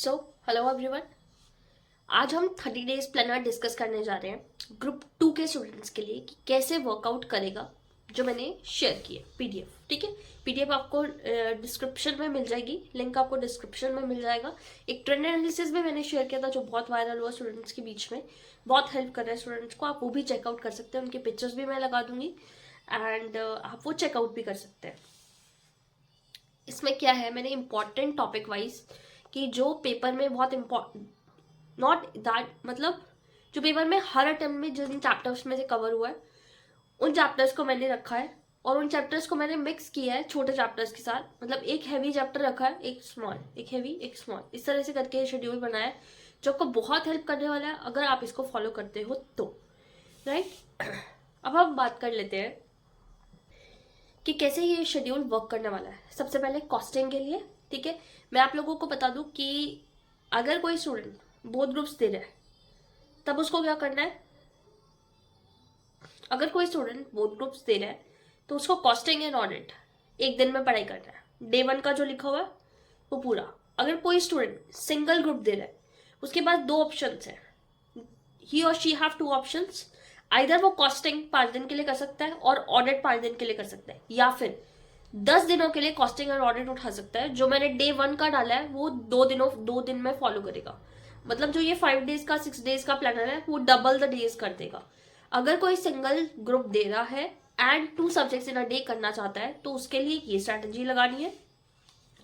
So hello everyone. आज हम 30 days planner discuss करने जा रहे हैं ग्रुप 2 के स्टूडेंट्स के लिए कि कैसे वर्कआउट करेगा जो मैंने शेयर किया पीडीएफ। ठीक है, पीडीएफ आपको डिस्क्रिप्शन में मिल जाएगी, लिंक आपको डिस्क्रिप्शन में मिल जाएगा। एक ट्रेंड एनालिसिस भी मैंने शेयर किया था जो बहुत वायरल हुआ स्टूडेंट्स के बीच में, बहुत हेल्प कर रहा है स्टूडेंट्स को। आप वो भी चेकआउट कर सकते हैं, उनके पिक्चर्स भी मैं लगा दूंगी एंड आप वो चेकआउट भी कर सकते हैं। इसमें क्या है, मैंने इंपॉर्टेंट टॉपिक वाइज कि जो पेपर में बहुत इम्पोर्टेंट, नॉट दैट मतलब जो पेपर में हर अटेम्प्ट में जिन चैप्टर्स में से कवर हुआ है उन चैप्टर्स को मैंने रखा है और उन चैप्टर्स को मैंने मिक्स किया है छोटे चैप्टर्स के साथ। मतलब एक हैवी चैप्टर रखा है, एक स्मॉल, एक हैवी एक स्मॉल, इस तरह से करके शेड्यूल बनाया है जो आपको बहुत हेल्प करने वाला है अगर आप इसको फॉलो करते हो तो। राइट, अब हम बात कर लेते हैं कि कैसे ये शेड्यूल वर्क करने वाला है। सबसे पहले कॉस्टिंग के लिए, ठीक है, मैं आप लोगों को बता दूं कि अगर कोई स्टूडेंट बोथ ग्रुप्स दे रहा है तब उसको क्या करना है। अगर कोई स्टूडेंट बोथ ग्रुप्स दे रहा है तो उसको कॉस्टिंग एंड ऑडिट एक दिन में पढ़ाई करना है। डे 1 का जो लिखा हुआ है वो पूरा। अगर कोई स्टूडेंट सिंगल ग्रुप दे रहा है उसके पास दो ऑप्शन है, ही और she have two options. Either वो कॉस्टिंग 5 दिन के लिए कर सकता है और ऑडिट 5 दिन के लिए कर सकता है, या फिर 10 दिनों के लिए कॉस्टिंग और ऑडिट उठा सकता है। जो मैंने डे 1 का डाला है वो 2 दिन में फॉलो करेगा। मतलब जो ये 5 डेज का 6 डेज का प्लानर है वो डबल द डेज कर देगा। अगर कोई सिंगल ग्रुप दे रहा है and 2 subjects in a day करना चाहता है तो उसके लिए ये स्ट्रैटेजी लगानी है।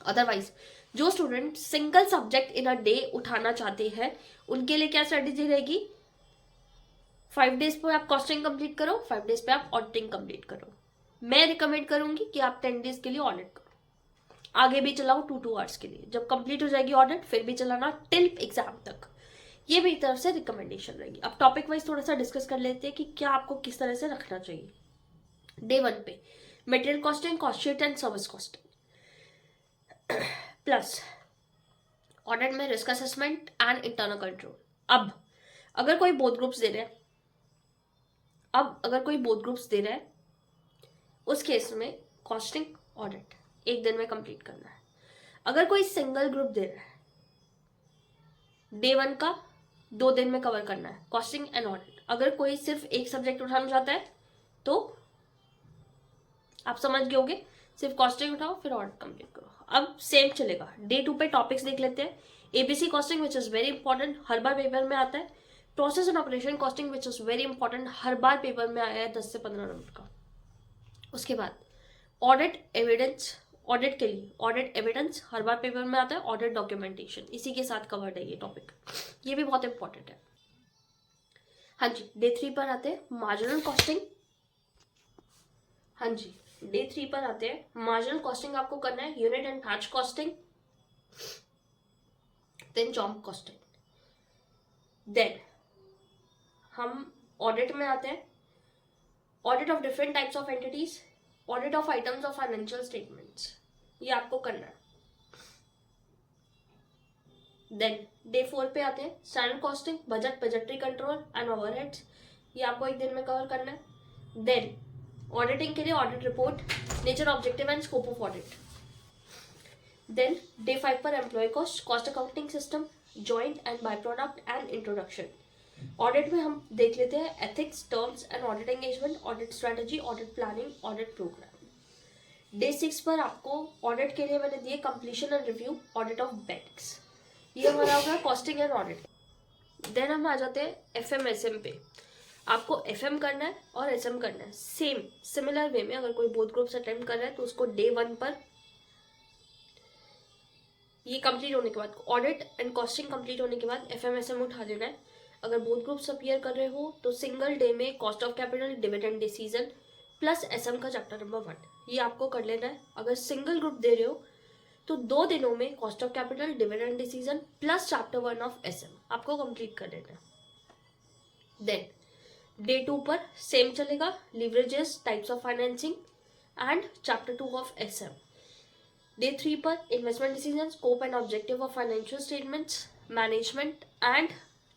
अदरवाइज जो student single subject in a day उठाना चाहते हैं उनके लिए क्या स्ट्रैटेजी रहेगी, 5 डेज पे आप कॉस्टिंग कंप्लीट करो, 5 डेज पे आप ऑडिटिंग कंप्लीट करो। मैं रिकमेंड करूंगी कि आप 10 डेज के लिए ऑडिट करो, आगे भी चलाओ 2 आवर्स के लिए। जब कंप्लीट हो जाएगी ऑडिट फिर भी चलाना टिल एग्जाम तक। ये मेरी तरफ से रिकमेंडेशन रहेगी। अब टॉपिक वाइज थोड़ा सा डिस्कस कर लेते हैं कि क्या आपको किस तरह से रखना चाहिए। डे 1 पे material costing, cost sheet and service costing plus audit में risk assessment and internal control. अब अगर कोई बोथ ग्रुप्स दे रहे हैं उस केस में कॉस्टिंग ऑडिट एक दिन में कंप्लीट करना है। अगर कोई सिंगल ग्रुप दे रहा है डे 1 का 2 दिन में कवर करना है कॉस्टिंग एंड ऑडिट। अगर कोई सिर्फ एक सब्जेक्ट उठाना चाहता है तो आप समझ गए होंगे, सिर्फ कॉस्टिंग उठाओ फिर ऑडिट कंप्लीट करो। अब सेम चलेगा। डे 2 पे टॉपिक्स देख लेते हैं। ABC costing which is very important, her bar paper में आता है। Process and operation costing which is very important, her bar paper में आया है 10 से 15 नंबर का। उसके बाद ऑडिट एविडेंस, ऑडिट के लिए ऑडिट एविडेंस हर बार पेपर में आता है। ऑडिट डॉक्यूमेंटेशन इसी के साथ कवर्ड है ये टॉपिक, ये भी बहुत इंपॉर्टेंट है। हाँ जी, डे 3 पर आते हैं मार्जिनल कॉस्टिंग। हाँ जी, डे 3 पर आते हैं मार्जिनल कॉस्टिंग। आपको करना है unit and batch costing, then job costing. Then हम ऑडिट में आते हैं, audit of different types of entities, audit of items of financial statements, ये आपको करना है। देन डे 4 पे आते हैं standard costing, budget, budgetary control and overheads, ये आपको एक दिन में कवर करना है। देन ऑडिटिंग के लिए audit report, nature, objective and scope of audit. Then day 5 पर employee cost, cost accounting system, joint and by product and introduction. Audit में हम देख लेते हैं ethics, terms and audit engagement, audit strategy, audit planning, audit program. Day 6 पर आपको audit के लिए मैंने दिए completion and review, audit of banks, ये हमारा होगा कॉस्टिंग एंड ऑडिट। देन हम आ जाते हैं एफएम एसएम पे। आपको एफएम करना है और एसएम करना है सेम सिमिलर वे में। अगर कोई बोथ ग्रुप्स अटेम्प्ट कर रहा है तो उसको डे 1 पर ये कंप्लीट होने के बाद, ऑडिट एंड कॉस्टिंग कंप्लीट होने के बाद एफएम एसएम उठा देना है। अगर बोथ ग्रुप्स अपीयर कर रहे हो तो सिंगल डे में cost of capital, dividend decision plus SM का चैप्टर नंबर 1 ये आपको कर लेना है। अगर सिंगल ग्रुप दे रहे हो तो 2 दिनों में cost of capital, dividend decision plus chapter 1 of SM आपको कंप्लीट कर लेना है। देन डे 2 पर सेम चलेगा, leverages, types of financing and chapter 2 of SM. Day 3 पर investment decision, scope and objective of financial statements, management and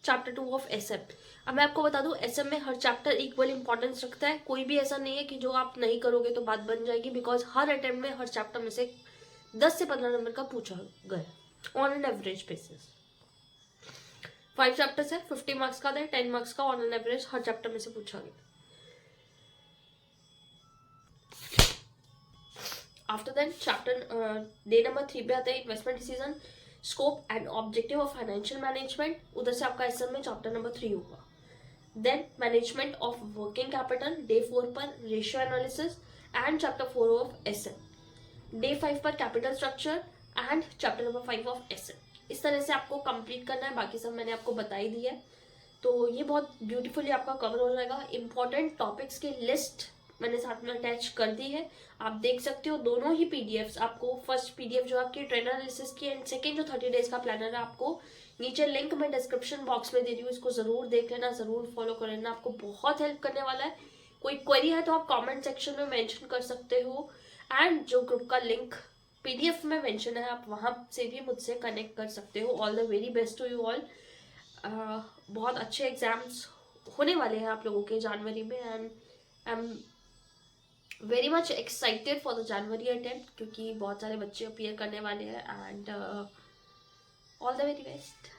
chapter 2 of SM. अब मैं आपको बता दूं एसएम में हर चैप्टर इक्वल इंपॉर्टेंस रखता है। कोई भी ऐसा नहीं है कि जो आप नहीं करोगे तो बात बन जाएगी, बिकॉज हर अटेम्प्ट में हर चैप्टर में से 10 से 15 नंबर का पूछा गया। On an average basis. 5 chapters है, 50 मार्क्स का, 10 मार्क्स का ऑन एन एवरेज हर चैप्टर में से पूछा गया। After then chapter day number 3 पे आता है investment decision, scope and objective of financial management. उधर से आपका एसएम में चैप्टर नंबर 3 होगा। Then management of working capital day 4 पर ratio analysis and chapter 4 of SM. Day 5 पर capital structure and chapter number 5 of SM. इस तरह से आपको कंप्लीट करना है, बाकी सब मैंने आपको बता ही दिया है। तो ये बहुत ब्यूटीफुली आपका कवर हो जाएगा। इंपॉर्टेंट टॉपिक्स की लिस्ट मैंने साथ में अटैच कर दी है, आप देख सकते हो। दोनों ही पीडीएफ्स आपको, फर्स्ट पीडीएफ जो आपकी ट्रेनर एनालिसिस की एंड सेकंड जो 30 डेज का प्लानर है, आपको नीचे लिंक मैं डिस्क्रिप्शन बॉक्स में दे रही हूँ। इसको जरूर देख लेना, जरूर फॉलो कर लेना, आपको बहुत हेल्प करने वाला है। कोई क्वेरी है तो आप कमेंट सेक्शन में मेंशन कर सकते हो, एंड जो ग्रुप का लिंक पीडीएफ में मेंशन है आप वहां से भी मुझसे कनेक्ट कर सकते हो। All the very best to you all. बहुत अच्छे एग्जाम्स होने वाले हैं आप लोगों के जनवरी में, and I am very much excited for the January attempt, क्योंकि बहुत सारे बच्चे अपीयर करने वाले हैं। And all the very best.